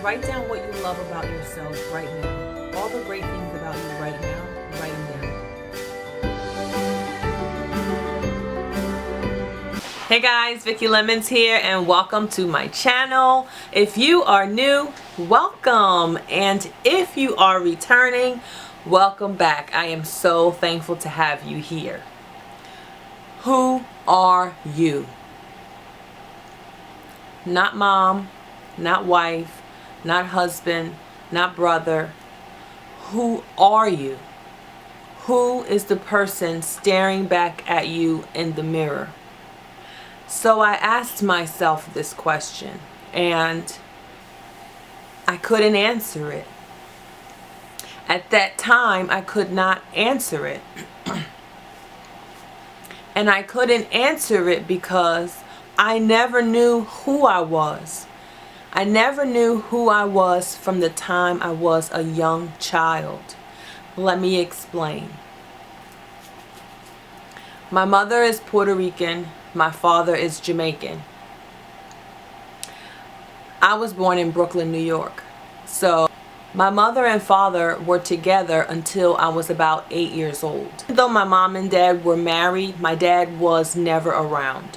Write down what you love about yourself right now. All the great things about you right now, write them down. Hey guys, Vicky Lemons here and welcome to my channel. If you are new, welcome. And if you are returning, welcome back. I am so thankful to have you here. Who are you? Not mom, not wife, not husband, not brother. Who are you? Who is the person staring back at you in the mirror? So I asked myself this question and I couldn't answer it. At that time, I could not answer it. And I couldn't answer it because I never knew who I was. I never knew who I was from the time I was a young child. Let me explain. My mother is Puerto Rican. My father is Jamaican. I was born in Brooklyn, New York. So my mother and father were together until I was about 8 years old. Even though my mom and dad were married, my dad was never around.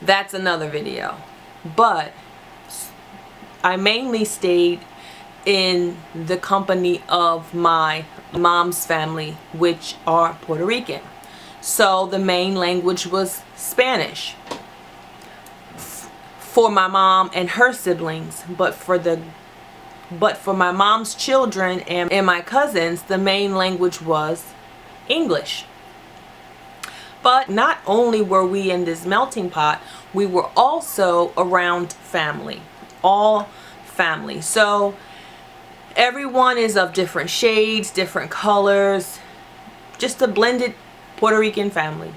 That's another video. But I mainly stayed in the company of my mom's family, which are Puerto Rican. So the main language was Spanish for my mom and her siblings, but for my mom's children and my cousins, the main language was English. But not only were we in this melting pot, we were also around family, all family. So everyone is of different shades, different colors, just a blended Puerto Rican family.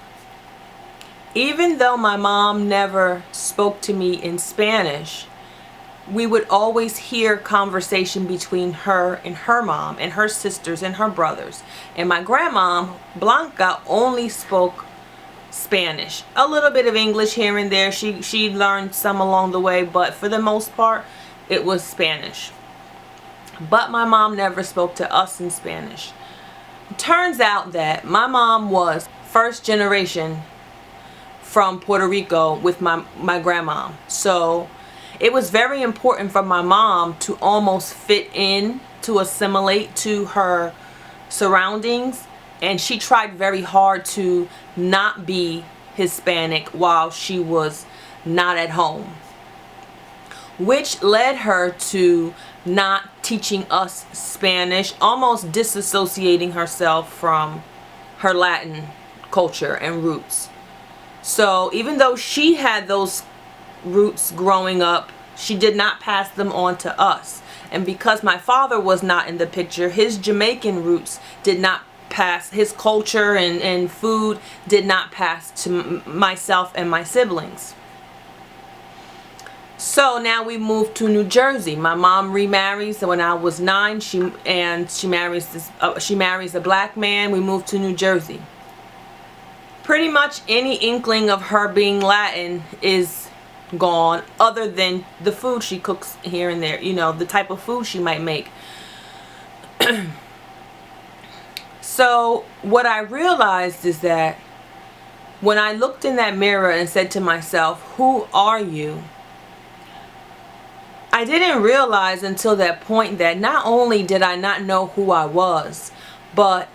Even though my mom never spoke to me in Spanish, we would always hear conversation between her and her mom and her sisters and her brothers. And my grandma, Blanca, only spoke Spanish. A little bit of English here and there. She learned some along the way, but for the most part, it was Spanish. But my mom never spoke to us in Spanish. It turns out that my mom was first generation from Puerto Rico with my grandma. So it was very important for my mom to almost fit in, to assimilate to her surroundings. And she tried very hard to not be Hispanic while she was not at home, which led her to not teaching us Spanish, almost disassociating herself from her Latin culture and roots. So even though she had those roots growing up, she did not pass them on to us. And because my father was not in the picture, his Jamaican roots did not pass, his culture and food did not pass to myself and my siblings. So now we moved to New Jersey. My mom remarries when I was 9. She marries a black man. We moved to New Jersey. Pretty much any inkling of her being Latin is gone, other than the food she cooks here and there, you know, the type of food she might make. So what I realized is that when I looked in that mirror and said to myself, who are you? I didn't realize until that point that not only did I not know who I was, but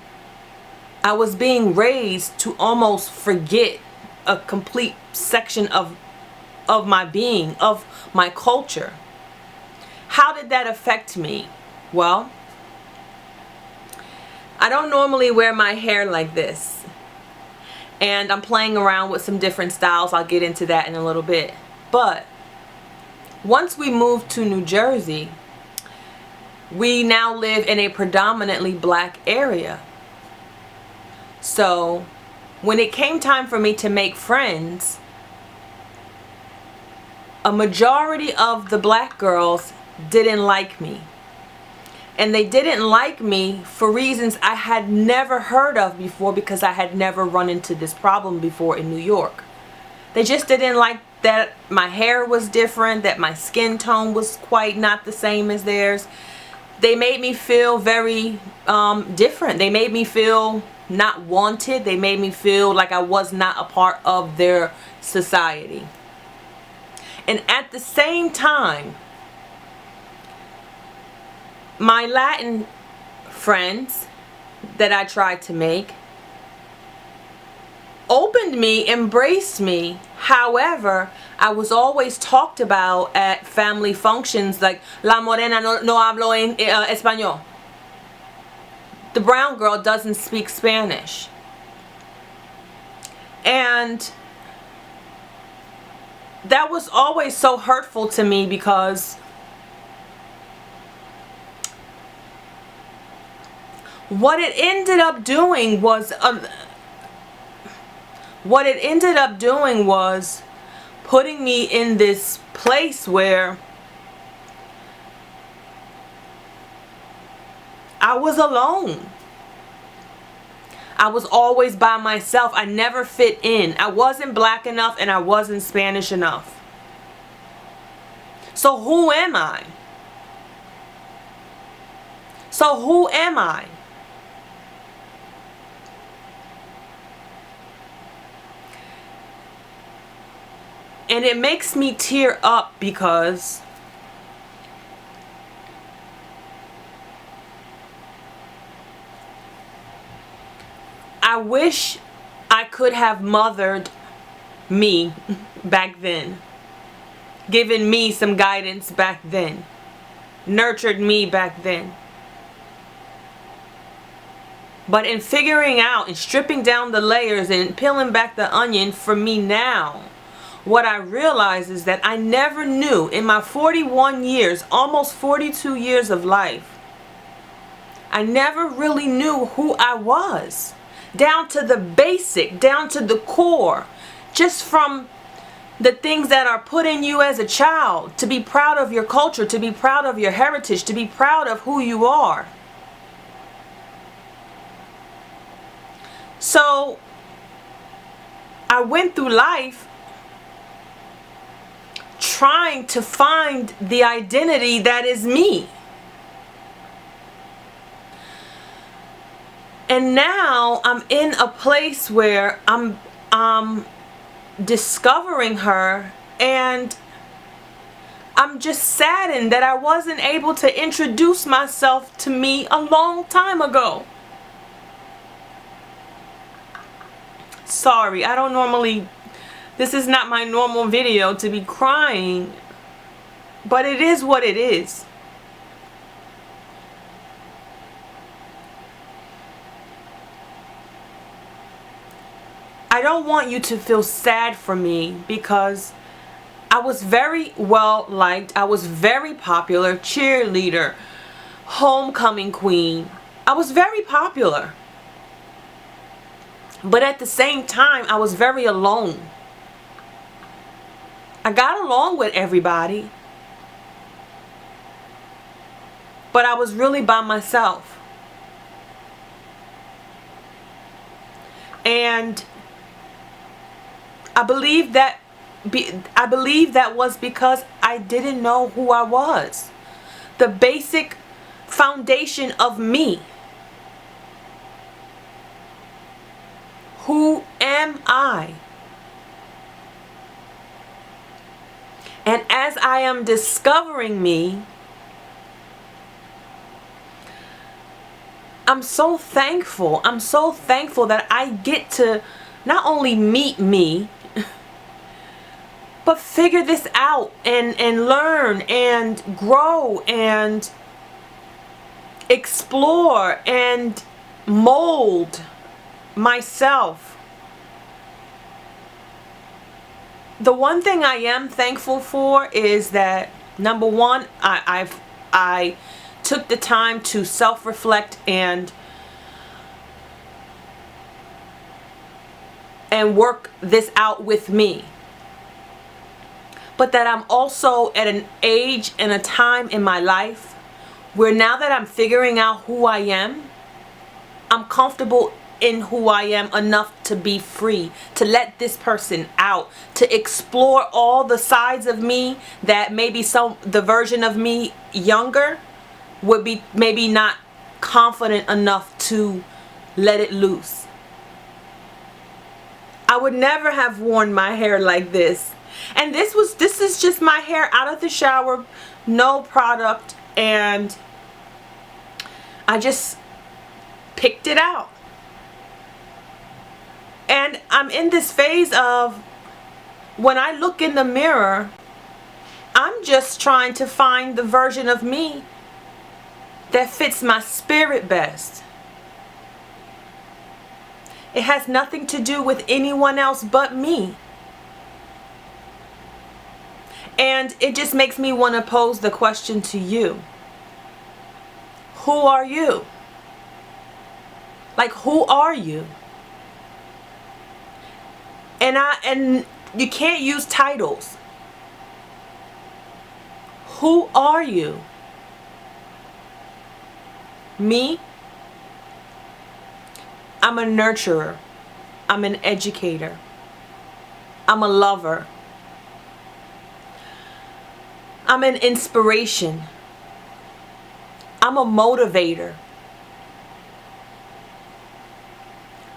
I was being raised to almost forget a complete section of my being, of my culture. How did that affect me? Well, I don't normally wear my hair like this, and I'm playing around with some different styles. I'll get into that in a little bit. But once we moved to New Jersey, we now live in a predominantly black area. So when it came time for me to make friends, a majority of the black girls didn't like me. And they didn't like me for reasons I had never heard of before, because I had never run into this problem before in New York. They just didn't like that my hair was different, that my skin tone was quite not the same as theirs. They made me feel very different. They made me feel not wanted. They made me feel like I was not a part of their society. And at the same time, my Latin friends that I tried to make opened me, embraced me. However, I was always talked about at family functions like La Morena no hablo en español. The brown girl doesn't speak Spanish. And that was always so hurtful to me, because what it ended up doing was putting me in this place where I was alone. I was always by myself. I never fit in. I wasn't black enough and I wasn't Spanish enough. So who am I? So who am I? And it makes me tear up, because I wish I could have mothered me back then, given me some guidance back then, nurtured me back then. But in figuring out and stripping down the layers and peeling back the onion for me now, what I realize is that I never knew in my 41 years, almost 42 years of life, I never really knew who I was. Down to the basic, down to the core, just from the things that are put in you as a child, to be proud of your culture, to be proud of your heritage, to be proud of who you are. So I went through life trying to find the identity that is me. And now I'm in a place where I'm discovering her, and I'm just saddened that I wasn't able to introduce myself to me a long time ago. Sorry, I don't normally, this is not my normal video to be crying, but it is what it is. I don't want you to feel sad for me, because I was very well liked. I was very popular, cheerleader, homecoming queen. I was very popular. But at the same time, I was very alone. I got along with everybody, but I was really by myself. And I believe that was because I didn't know who I was. The basic foundation of me. Who am I? And as I am discovering me, I'm so thankful. I'm so thankful that I get to not only meet me, but figure this out and learn and grow and explore and mold myself. The one thing I am thankful for is that, number one, I took the time to self-reflect and work this out with me. But that I'm also at an age and a time in my life where, now that I'm figuring out who I am, I'm comfortable in who I am enough to be free, to let this person out, to explore all the sides of me that maybe the version of me younger would be maybe not confident enough to let it loose. I would never have worn my hair like this. And this is just my hair out of the shower, no product, and I just picked it out. And I'm in this phase of, when I look in the mirror, I'm just trying to find the version of me that fits my spirit best. It has nothing to do with anyone else but me. And it just makes me want to pose the question to you. Who are you? Like, who are you? And you can't use titles. Who are you? Me? I'm a nurturer. I'm an educator. I'm a lover. I'm an inspiration. I'm a motivator.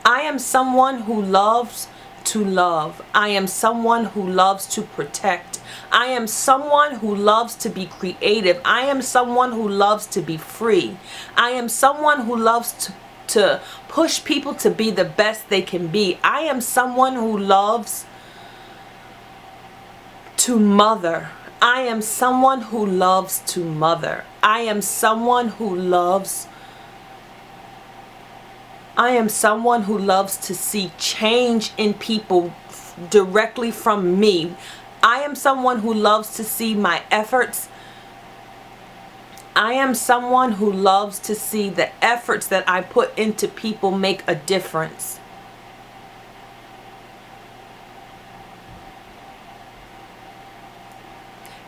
I am someone who loves to love. I am someone who loves to protect. I am someone who loves to be creative. I am someone who loves to be free. I am someone who loves to push people to be the best they can be. I am someone who loves to mother. I am someone who loves to mother. I am someone who loves to see change in people directly from me. I am someone who loves to see my efforts. I am someone who loves to see the efforts that I put into people make a difference.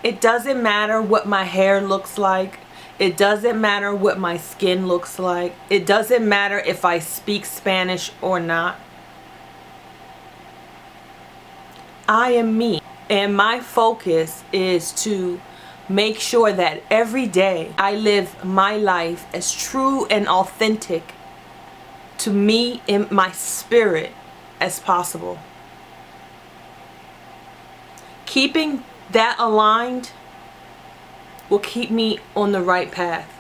It doesn't matter what my hair looks like. It doesn't matter what my skin looks like. It doesn't matter if I speak Spanish or not. I am me. And my focus is to make sure that every day I live my life as true and authentic to me in my spirit as possible. Keeping that aligned will keep me on the right path.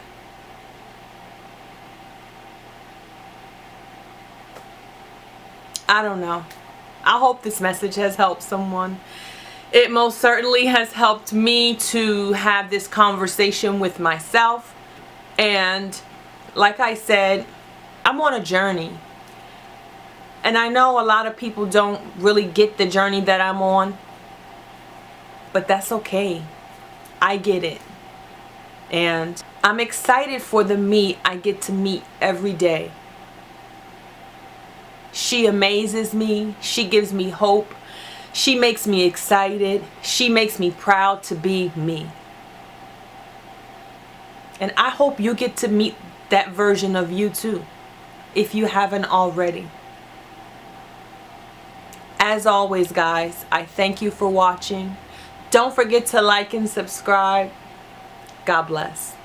I don't know. I hope this message has helped someone. It most certainly has helped me to have this conversation with myself. And like I said, I'm on a journey. And I know a lot of people don't really get the journey that I'm on. But that's okay. I get it. And I'm excited for the me I get to meet every day. She amazes me. She gives me hope. She makes me excited. She makes me proud to be me. And I hope you get to meet that version of you too, if you haven't already. As always, guys, I thank you for watching. Don't forget to like and subscribe. God bless.